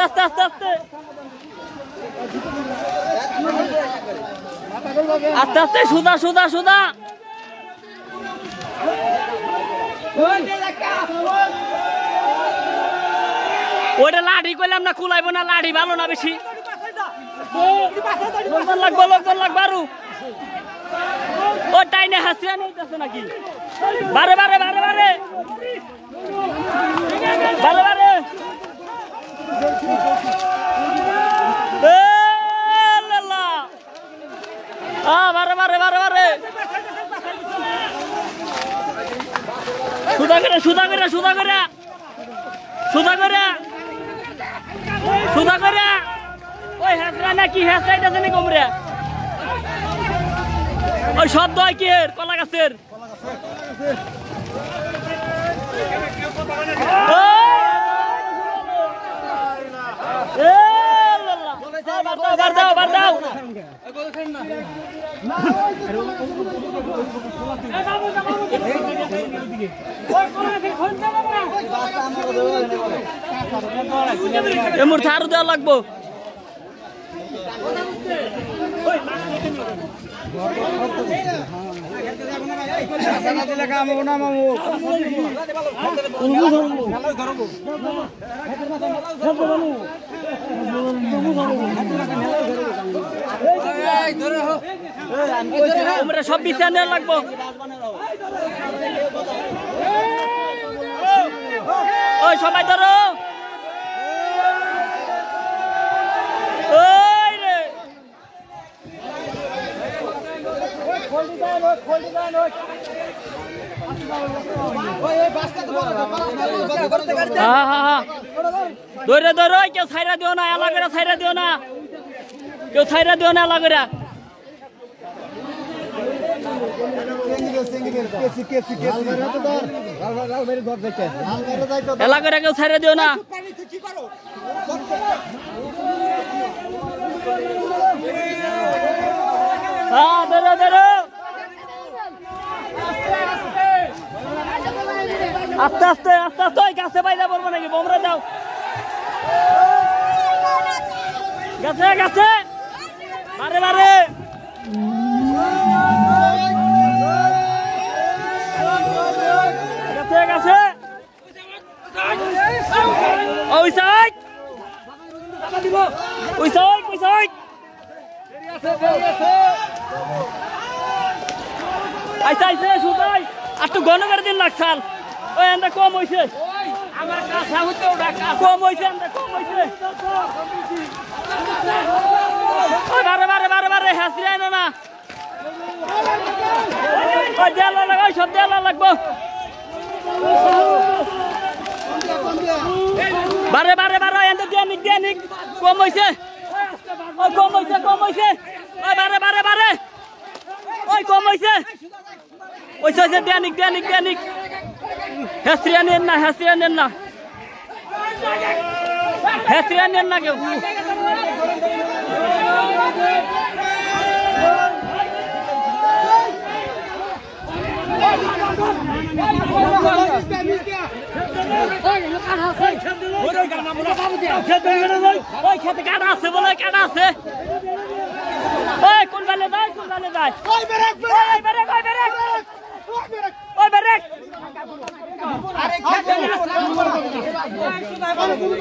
আস্তে আস্তে আস্তে আস্তে আস্তে সুদা সুদা সুদা ওইটা লাঠি কইলাম না কুলাইবো না লাঠি ভালো না বেশি লাগবো লোকজন লাগবো আরো ও টাইনে হাসিয়া নিতেছে নাকি বারে বারে বারে বারে বারে বারে বারে বারে বারে বারে সুদা করে সুদা করে সুদা করে সুদা করে সুদা করে ওই হেসরা নাকি হেসরাইটা জানি কমরে ওই শব্দ হয় কি এর কলা গাছের মুহূর্তে আরো দেওয়া লাগবো সব বিছানা নেওয়া লাগবো ওই সবাই ধরো ধরে ধরো কেউ ছাইরা দিও না এলা করে ছাইরা দিও না কেউ ছাইরা দিও না এলা করে এলা করে কেউ ছাইরা দিও না ধরো ধরো আস্তে আস্তে আস্তে আস্তে ওই গাছে বাইরে পড়বো নাকি বোমরা দাও গাছে গাছে বারে বারে গাছে গাছে ওই সাইড ওই সাইড ওই সাইড আইসা আইসা সুদাই আর তো ঘন করে দিন লাগছাল ওই আমরা কম হইছে আমার কাছে হইতো কম হইছে আমরা কম হইছে ওই বারে বারে বারে বারে হাসি আইনো না ওই দেলা লাগাই সব দেলা লাগবো বারে বারে বারে এন্ড দেনিক কম হইছে ওই কম হইছে ওই বারে বারে বারে ওই কম হইছে ওই সে দেনিক হেসিয়া নেন না কেউ খেতে কাটা আছে বলে কাটা আছে কোন বেলে যায়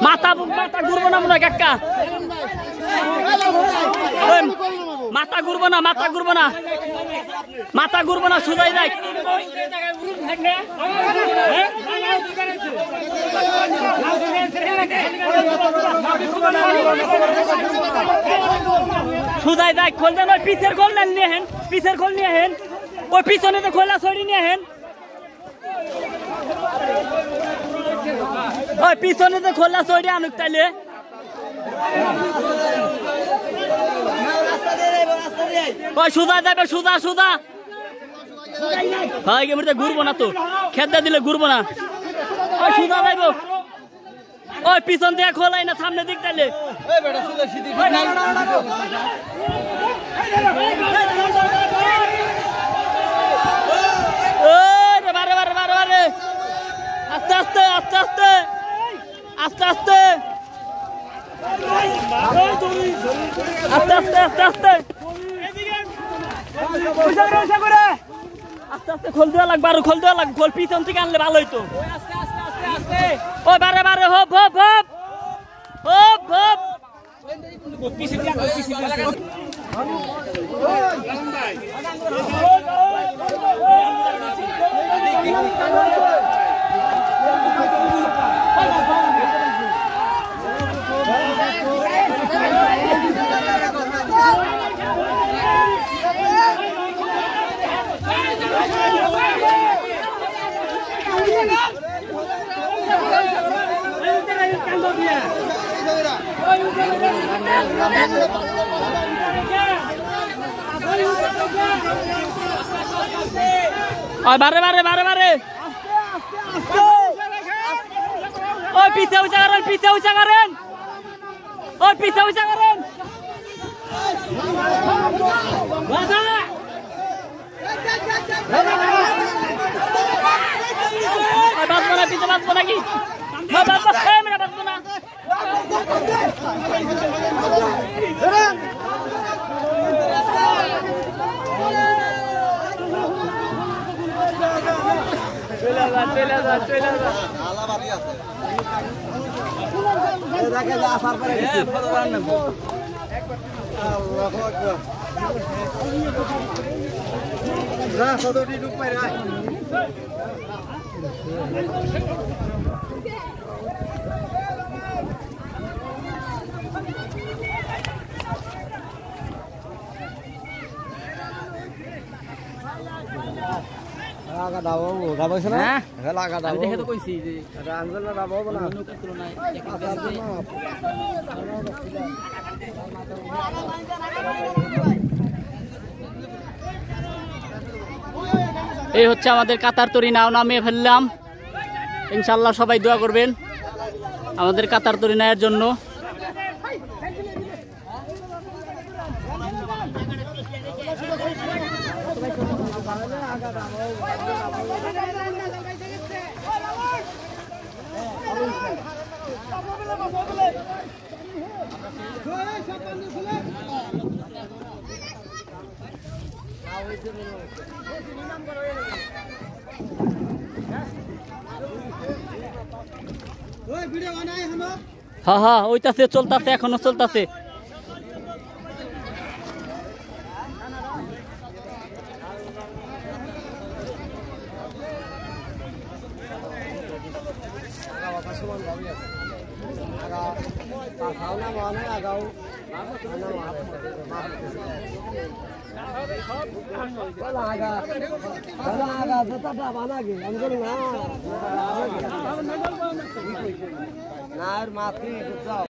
মাথা ঘুরবো না মনে কাকা মাথা ঘুরবো না সুদাই দেখ সুদাই দেখ খোলতেন ওই পিছের খোল নিয়ে হেন ওই পিছনে তো খোলা সরি নিয়ে হেন ওই পিছনে তো খোলা সরি আনুক তাইলে ওই সুদা যাবে সুদা হয় এমনিতে ঘুরবো না তো খেতে দিলে ঘুরবো না ওই সুদা যাইব ওই পিছন দিয়ে খোলাই না সামনে দিক তাইলে বারে বারে বারে বারে আস্তে আস্তে আস্তে আস্তে আস্তে আস্তে আস্তে আস্তে আস্তে আস্তে আস্তে আস্তে খোল দেওয়া লাগবে, আরো খোল দেওয়া লাগবে। খোল পিছন থেকে আনলে ভালো হইতো। ও বারে বারে hope hope hope hope hope. বারে বারে বারে বারে ওই পিছে উঁচা করেন, পিছে উঁচা করেন, ওই পিছে উঁচা করেন। বাঁচবো না, পিছে বাঁচবো নাকি? মেরা বাঁচবো না। এই হচ্ছে আমাদের কাতার তরি, নাও নামিয়ে ফেললাম। ইনশাল্লাহ সবাই দোয়া করবেন আমাদের কাতার তরি নেওয়ার জন্য। হ্যাঁ হ্যাঁ ওইটাছে, চলতেছে, এখনো চলতেছে। না আর মাতৃ